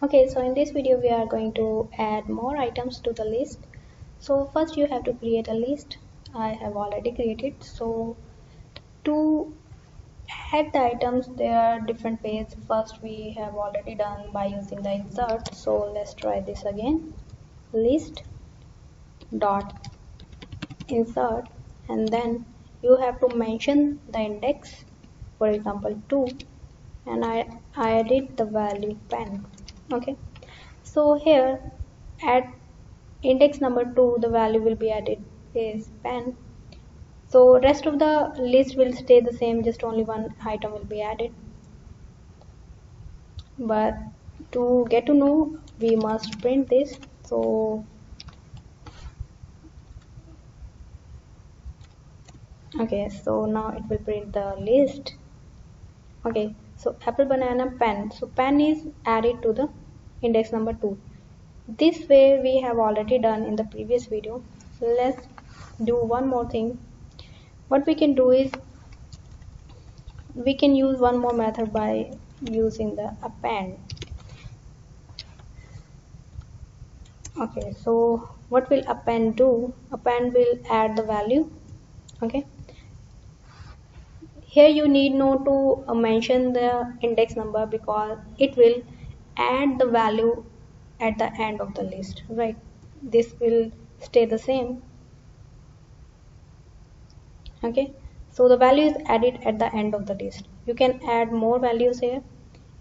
Okay, so in this video we are going to add more items to the list. So first you have to create a list. I have already created. So to add the items, there are different ways. First we have already done by using the insert. So let's try this again. List dot insert, and then you have to mention the index, for example 2, and I added the value pen. Okay, so here at index number 2 the value will be added is pen. So rest of the list will stay the same, just only one item will be added. But to get to know, we must print this. So okay, so now it will print the list. Okay, so apple, banana, pen. So pen is added to the index number 2. This way we have already done in the previous video. Let's do one more thing. What we can do is we can use one more method by using the append. Okay, so what will append do? Append will add the value. Okay, here you need not to mention the index number because it will add the value at the end of the list, right? This will stay the same. Okay, so the value is added at the end of the list. You can add more values here.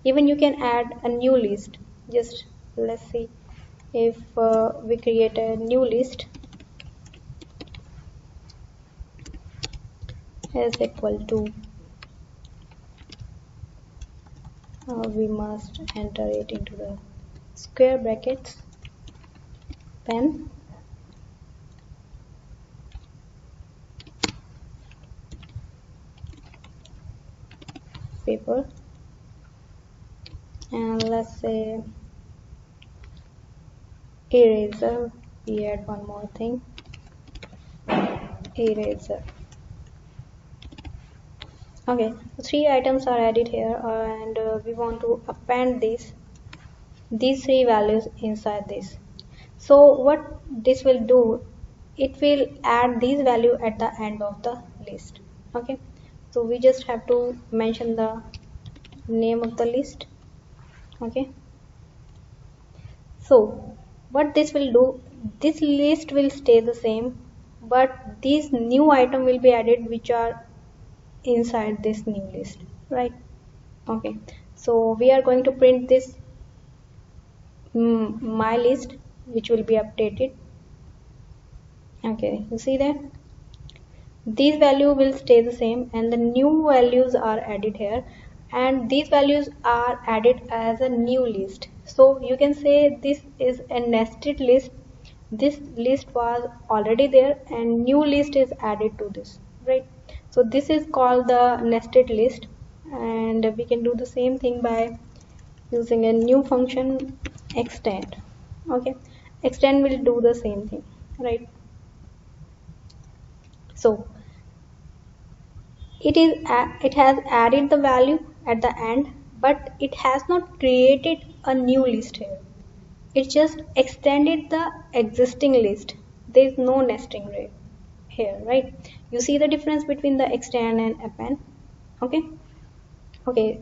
Even you can add a new list. Just let's see if we create a new list is equal to we must enter it into the square brackets, pen, paper, and let's say eraser. We add one more thing, eraser. Okay, so 3 items are added here, and we want to append these 3 values inside this. So what this will do, it will add these value at the end of the list. Okay, so we just have to mention the name of the list. Okay, so what this will do, this list will stay the same, but these new item will be added which are inside this new list, right? Okay, so we are going to print this my list which will be updated. Okay, you see that these value will stay the same and the new values are added here, and these values are added as a new list. So you can say this is a nested list. This list was already there and new list is added to this, right? So this is called the nested list, and we can do the same thing by using a new function extend. Okay, extend will do the same thing, right? So it has added the value at the end, but it has not created a new list here. It just extended the existing list. There is no nesting rate here, right? You see the difference between the extend and append. Okay, okay.